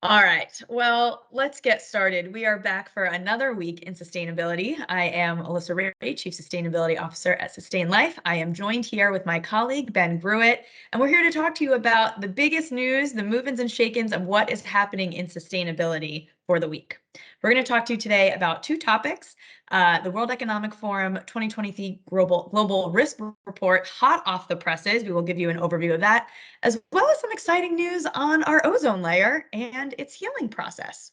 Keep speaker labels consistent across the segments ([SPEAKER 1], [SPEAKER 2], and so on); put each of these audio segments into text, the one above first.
[SPEAKER 1] All right, well, let's get started. We are back for another week in sustainability. I am Alyssa Ray, Chief Sustainability Officer at Sustain Life. I am joined here with my colleague, Ben Brewitt, and we're here to talk to you about the biggest news, the movements and shakings of what is happening in sustainability for the week. We're going to talk to you today about two topics. The World Economic Forum 2023 Global Risk Report, hot off the presses. We will give you an overview of that, as well as some exciting news on our ozone layer and its healing process.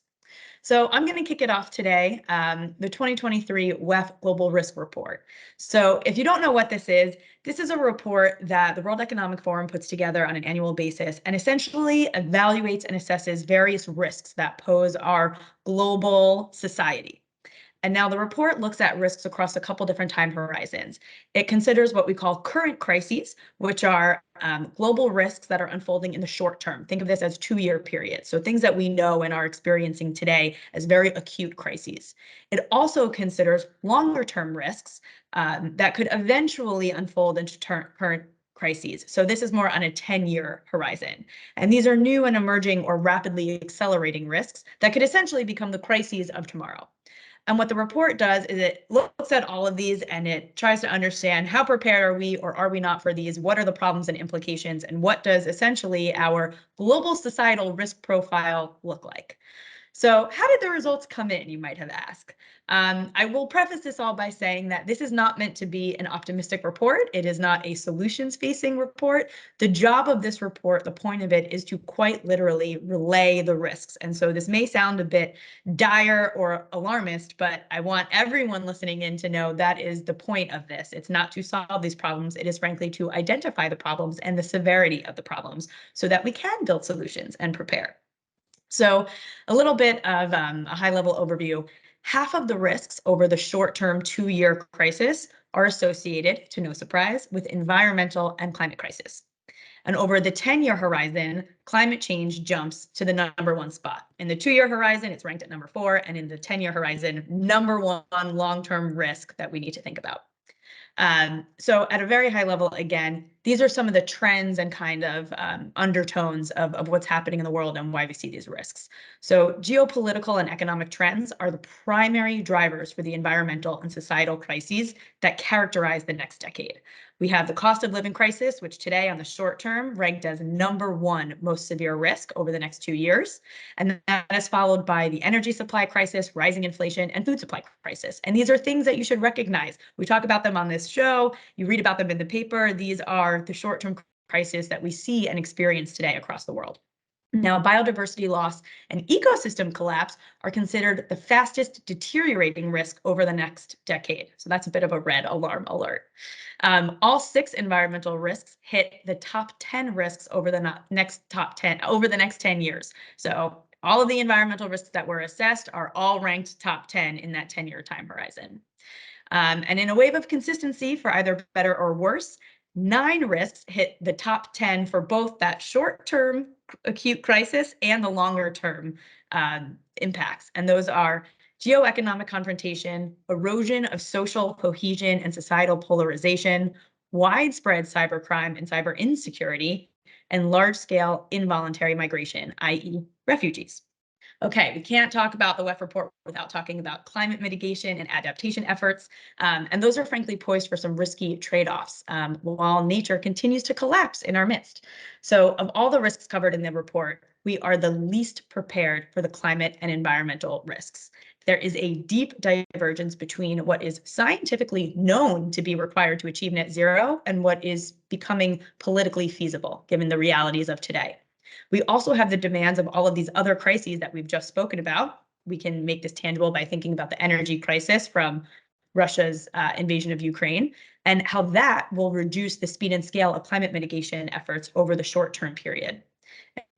[SPEAKER 1] So I'm going to kick it off today, the 2023 WEF Global Risk Report. So if you don't know what this is a report that the World Economic Forum puts together on an annual basis and essentially evaluates and assesses various risks that pose our global society. And now the report looks at risks across a couple different time horizons. It considers what we call current crises, which are global risks that are unfolding in the short term. Think of this as 2-year periods. So things that we know and are experiencing today as very acute crises. It also considers longer term risks that could eventually unfold into current crises. So this is more on a 10-year horizon. And these are new and emerging or rapidly accelerating risks that could essentially become the crises of tomorrow. And what the report does is it looks at all of these and it tries to understand how prepared are we or are we not for these? What are the problems and implications? And what does essentially our global societal risk profile look like? So how did the results come in, you might have asked? I will preface this all by saying that this is not meant to be an optimistic report. It is not a solutions-facing report. The job of this report, the point of it, is to quite literally relay the risks. And so this may sound a bit dire or alarmist, but I want everyone listening in to know that is the point of this. It's not to solve these problems. It is frankly to identify the problems and the severity of the problems so that we can build solutions and prepare. So a little bit of a high-level overview. Half of the risks over the short-term 2-year crisis are associated, to no surprise, with environmental and climate crisis. And over the 10-year horizon, climate change jumps to the #1 spot. In the 2-year horizon, it's ranked at #4, and in the 10-year horizon, #1 long-term risk that we need to think about. So at a very high level, again, these are some of the trends and kind of undertones of what's happening in the world and why we see these risks. So geopolitical and economic trends are the primary drivers for the environmental and societal crises that characterize the next decade. We have the cost of living crisis, which today on the short term ranked as #1 most severe risk over the next 2 years. And that is followed by the energy supply crisis, rising inflation, and food supply crisis. And these are things that you should recognize. We talk about them on this show. You read about them in the paper. These are the short-term crises that we see and experience today across the world. Now, biodiversity loss and ecosystem collapse are considered the fastest deteriorating risk over the next decade. So that's a bit of a red alarm alert. All 6 environmental risks hit the top 10 risks over the next 10 years. So all of the environmental risks that were assessed are all ranked top 10 in that 10-year time horizon. And in a wave of consistency for either better or worse, 9 risks hit the top 10 for both that short-term acute crisis and the longer-term impacts. And those are geoeconomic confrontation, erosion of social cohesion and societal polarization, widespread cybercrime and cyber insecurity, and large-scale involuntary migration, i.e. refugees. Okay, we can't talk about the WEF report without talking about climate mitigation and adaptation efforts. And those are frankly poised for some risky trade-offs while nature continues to collapse in our midst. So of all the risks covered in the report, we are the least prepared for the climate and environmental risks. There is a deep divergence between what is scientifically known to be required to achieve net zero and what is becoming politically feasible, given the realities of today. We also have the demands of all of these other crises that we've just spoken about. We can make this tangible by thinking about the energy crisis from Russia's invasion of Ukraine and how that will reduce the speed and scale of climate mitigation efforts over the short-term period.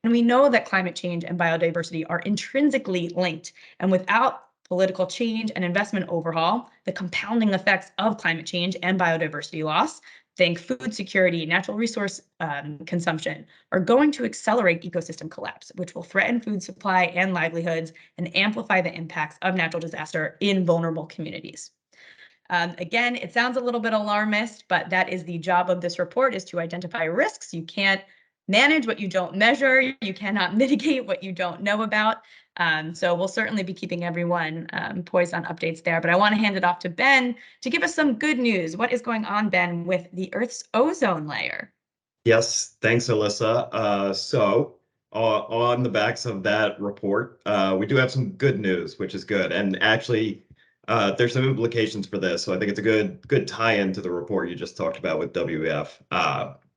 [SPEAKER 1] And we know that climate change and biodiversity are intrinsically linked, and without political change and investment overhaul, the compounding effects of climate change and biodiversity loss, think food security, natural resource consumption, are going to accelerate ecosystem collapse, which will threaten food supply and livelihoods and amplify the impacts of natural disaster in vulnerable communities. Again, it sounds a little bit alarmist, but that is the job of this report, is to identify risks. You can't manage what you don't measure. You cannot mitigate what you don't know about. So we'll certainly be keeping everyone poised on updates there. But I want to hand it off to Ben to give us some good news. What is going on, Ben, with the Earth's ozone layer?
[SPEAKER 2] Yes, thanks, Alyssa. On the backs of that report, we do have some good news, which is good. And actually, there's some implications for this. So I think it's a good tie-in to the report you just talked about with WEF.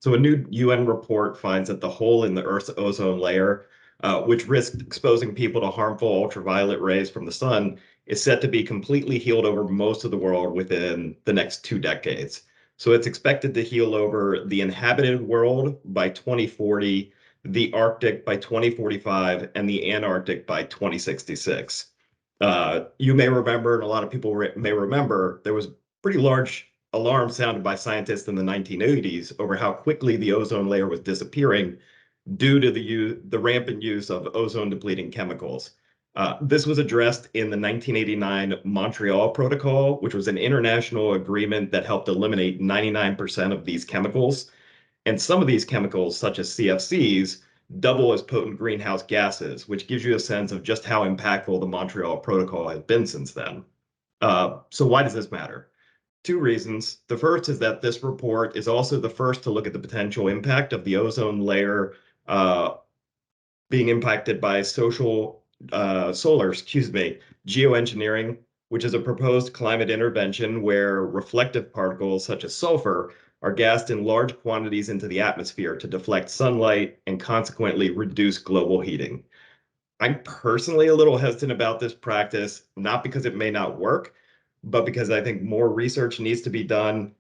[SPEAKER 2] So a new UN report finds that the hole in the Earth's ozone layer, which risks exposing people to harmful ultraviolet rays from the sun, is set to be completely healed over most of the world within the next 2 decades. So it's expected to heal over the inhabited world by 2040, the Arctic by 2045, and the Antarctic by 2066. You may remember, and a lot of people may remember, there was pretty large alarm sounded by scientists in the 1980s over how quickly the ozone layer was disappearing due to the rampant use of ozone depleting chemicals. This was addressed in the 1989 Montreal Protocol, which was an international agreement that helped eliminate 99% of these chemicals. And some of these chemicals, such as CFCs, double as potent greenhouse gases, which gives you a sense of just how impactful the Montreal Protocol has been since then. So why does this matter? Two reasons. The first is that this report is also the first to look at the potential impact of the ozone layer uh, being impacted by solar, geoengineering, which is a proposed climate intervention where reflective particles such as sulfur are gassed in large quantities into the atmosphere to deflect sunlight and consequently reduce global heating. I'm personally a little hesitant about this practice, not because it may not work, but because I think more research needs to be done.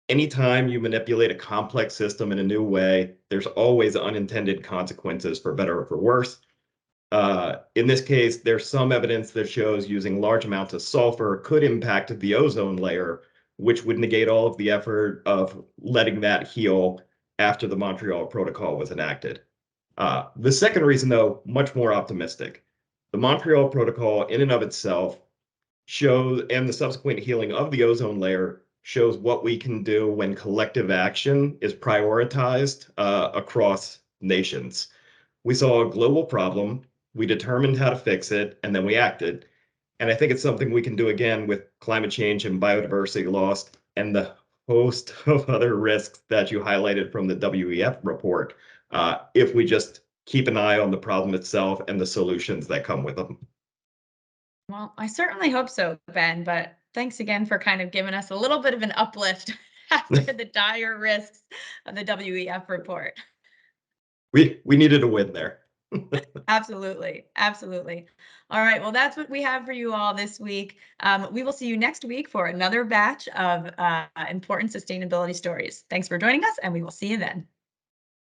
[SPEAKER 2] Anytime you manipulate a complex system in a new way, there's always unintended consequences for better or for worse. In this case, there's some evidence that shows using large amounts of sulfur could impact the ozone layer, which would negate all of the effort of letting that heal after the Montreal Protocol was enacted. The second reason, though, much more optimistic. The Montreal Protocol, in and of itself, shows, and the subsequent healing of the ozone layer shows what we can do when collective action is prioritized across nations. We saw a global problem, we determined how to fix it, and then we acted. And I think it's something we can do again with climate change and biodiversity loss and the host of other risks that you highlighted from the WEF report, if we just keep an eye on the problem itself and the solutions that come with them.
[SPEAKER 1] Well, I certainly hope so, Ben, but thanks again for kind of giving us a little bit of an uplift after the dire risks of the WEF report.
[SPEAKER 2] We needed a win there.
[SPEAKER 1] Absolutely. Absolutely. All right. Well, that's what we have for you all this week. We will see you next week for another batch of important sustainability stories. Thanks for joining us, and we will see you then.